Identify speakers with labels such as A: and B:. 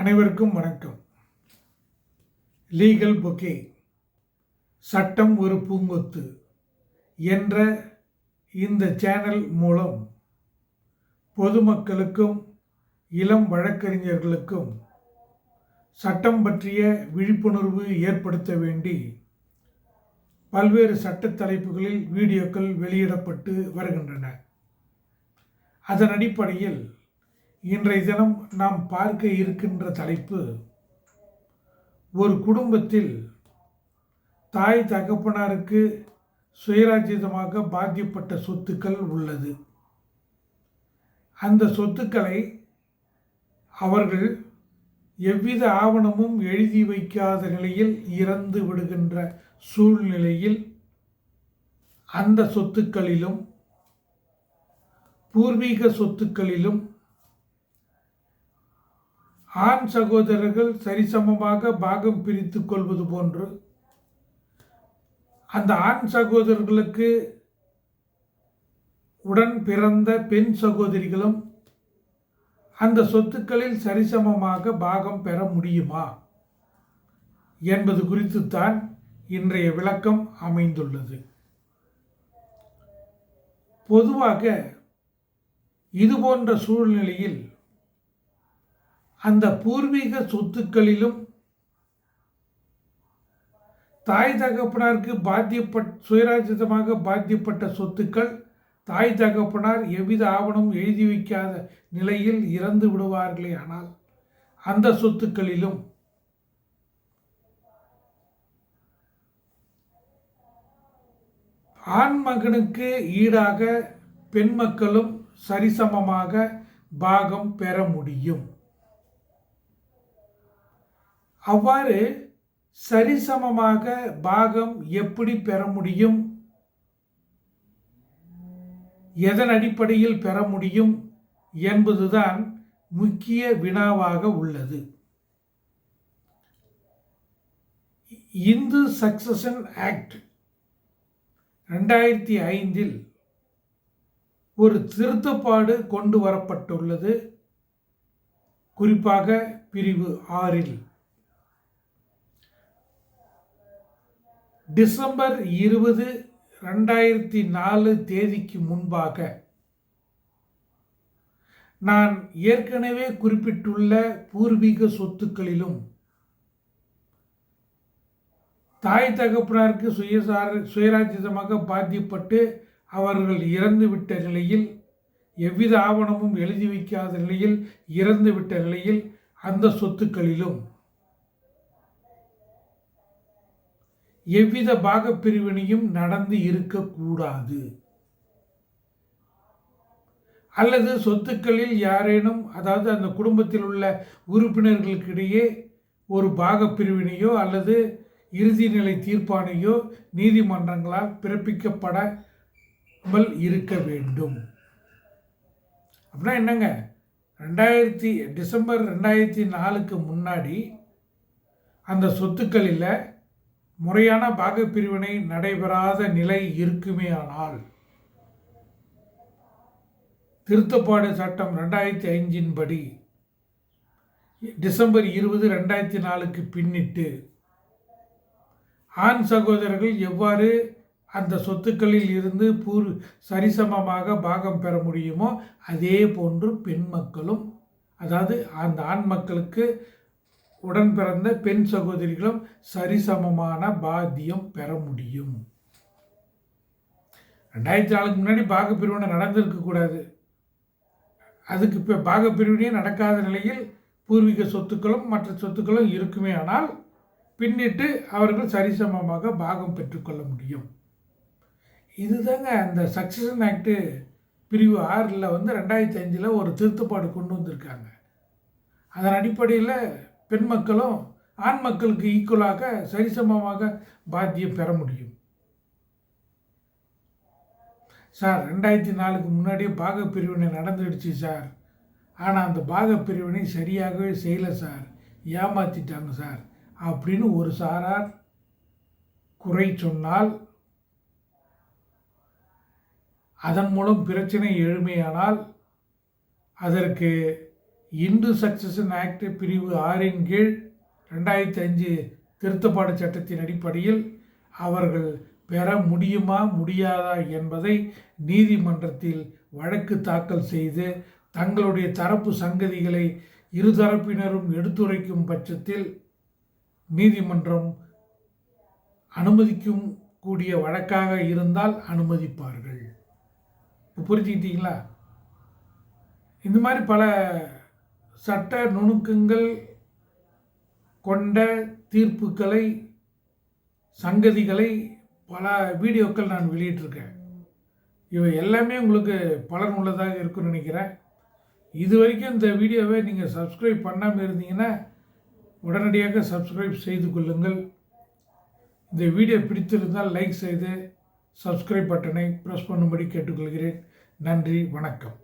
A: அனைவருக்கும் வணக்கம். Legal bouquet சட்டம் ஒரு பூங்கொத்து என்ற இந்த சேனல் மூலம் பொதுமக்களுக்கும் இளம் வழக்கறிஞர்களுக்கும் சட்டம் பற்றிய விழிப்புணர்வு ஏற்படுத்த வேண்டி பல்வேறு சட்ட தலைப்புகளில் வீடியோக்கள் வெளியிடப்பட்டு வருகின்றன. அதன் அடிப்படையில் இன்றைய தினம் நாம் பார்க்க இருக்கின்ற தலைப்பு, ஒரு குடும்பத்தில் தாய் தகப்பனாருக்கு சுயராஜ்யமாக பாத்தியப்பட்ட சொத்துக்கள் உள்ளது. அந்த சொத்துக்களை அவர்கள் எவ்வித ஆவணமும் எழுதி வைக்காத நிலையில் இறந்து விடுகின்ற சூழ்நிலையில் அந்த சொத்துக்களிலும் பூர்வீக சொத்துக்களிலும் ஆண் சகோதரர்கள் சரிசமமாக பாகம் பிரித்து கொள்வது போன்று அந்த ஆண் சகோதரர்களுக்கு உடன் பிறந்த பெண் சகோதரிகளும் அந்த சொத்துக்களில் சரிசமமாக பாகம் பெற முடியுமா என்பது குறித்து தான் இன்றைய விளக்கம் அமைந்துள்ளது. பொதுவாக இதுபோன்ற சூழ்நிலையில் அந்த பூர்வீக சொத்துக்களிலும் தாய் தகப்பனாருக்கு சுயராஜ்யமாக பாத்தியப்பட்ட சொத்துக்கள் தாய் தகப்பனார் எவ்வித ஆவணம் எழுதி வைக்காத நிலையில் இறந்து விடுவார்களே ஆனால் அந்த சொத்துக்களிலும் ஆண் மகனுக்கு ஈடாக பெண் மக்களும் சரிசமமாக பாகம் பெற முடியும். அவ்வாறு சரிசமமாக பாகம் எப்படி பெற முடியும், எதன் அடிப்படையில் பெற முடியும் என்பதுதான் முக்கிய வினாவாக உள்ளது. இந்து சக்சஷன் ஆக்ட் 2005 ஒரு திருத்தப்பாடு கொண்டு வரப்பட்டுள்ளது. குறிப்பாக பிரிவு 6 டிசம்பர் 20, 2004 தேதிக்கு முன்பாக நான் ஏற்கனவே குறிப்பிட்டுள்ள பூர்வீக சொத்துக்களிலும் தாய் தகப்பனாருக்கு சுயராஜ்யமாக பாத்தியப்பட்டு அவர்கள் இறந்துவிட்ட நிலையில் எவ்வித ஆவணமும் எழுதி வைக்காத நிலையில் இறந்துவிட்ட நிலையில் அந்த சொத்துக்களிலும் எவ்வித பாகப்பிரிவினையும் நடந்து இருக்கக்கூடாது. அல்லது சொத்துக்களில் யாரேனும், அதாவது அந்த குடும்பத்தில் உள்ள உறுப்பினர்களுக்கிடையே ஒரு பாகப்பிரிவினையோ அல்லது இறுதி நிலை தீர்ப்பானையோ நீதிமன்றங்களால் பிறப்பிக்கப்படாமல் இருக்க வேண்டும். அப்படின்னா என்னங்க, டிசம்பர் 2004க்கு முன்னாடி அந்த சொத்துக்களில் முறையான பாகப்பிரிவினை நடைபெறாத நிலை இருக்குமே ஆனால் திருத்தப்பாடு சட்டம் 2005 படி டிசம்பர் 20, 2004க்கு பின்னிட்டு ஆண் சகோதரர்கள் எவ்வாறு அந்த சொத்துக்களில் இருந்து சரிசமமாக பாகம் பெற முடியுமோ அதே போன்று பெண் மக்களும், அதாவது அந்த ஆண் மக்களுக்கு உடன் பிறந்த பெண் சகோதரிகளும் சரிசமமான பாத்தியம் பெற முடியும். 2004க்கு முன்னாடி பாகப்பிரிவினை நடந்திருக்கக்கூடாது. அதுக்கு இப்போ பாகப்பிரிவினையே நடக்காத நிலையில் பூர்வீக சொத்துக்களும் மற்ற சொத்துக்களும் இருக்குமே ஆனால் பின்னிட்டு அவர்கள் சரிசமமாக பாகம் பெற்றுக்கொள்ள முடியும். இதுதாங்க அந்த சக்சஷன் ஆக்டு பிரிவு 6 2005 ஒரு திருத்தப்பாடு கொண்டு வந்திருக்காங்க. அதன் அடிப்படையில் பெண் மக்களும் ஆண் மக்களுக்கு ஈக்குவலாக சரிசமமாக பாத்தியம் பெற முடியும். சார், 2004க்கு முன்னாடியே பாகப்பிரிவினை நடந்துடுச்சு சார், ஆனால் அந்த பாகப்பிரிவினை சரியாகவே செய்யலை சார், ஏமாற்றிட்டாங்க சார் அப்படின்னு ஒரு சாரார் குறை சொன்னால், அதன் மூலம் பிரச்சனை எழுமையானால் அதற்கு இந்து சக்சஷன் ஆக்ட் பிரிவு 6 கீழ் 2005 திருத்தப்பாடு சட்டத்தின் அடிப்படையில் அவர்கள் பெற முடியுமா முடியாதா என்பதை நீதிமன்றத்தில் வழக்கு தாக்கல் செய்து தங்களுடைய தரப்பு சங்கதிகளை இருதரப்பினரும் எடுத்துரைக்கும் பட்சத்தில் நீதிமன்றம் அனுமதிக்கும் கூடிய வழக்காக இருந்தால் அனுமதிப்பார்கள். புரிஞ்சுக்கிட்டீங்களா? இந்த மாதிரி பல சட்ட நுணுக்கங்கள் கொண்ட தீர்ப்புகளை சங்கதிகளை பல வீடியோக்கள் நான் வெளியிட்டிருக்கேன். இவை எல்லாமே உங்களுக்கு பலன் உள்ளதாக இருக்குன்னு நினைக்கிறேன். இது வரைக்கும் இந்த வீடியோவை நீங்கள் சப்ஸ்கிரைப் பண்ணாமல் இருந்தீங்கன்னா உடனடியாக சப்ஸ்கிரைப் செய்து கொள்ளுங்கள். இந்த வீடியோ பிடித்திருந்தால் லைக் செய்து சப்ஸ்கிரைப் பட்டனை ப்ரெஸ் பண்ணும்படி கேட்டுக்கொள்கிறேன். நன்றி, வணக்கம்.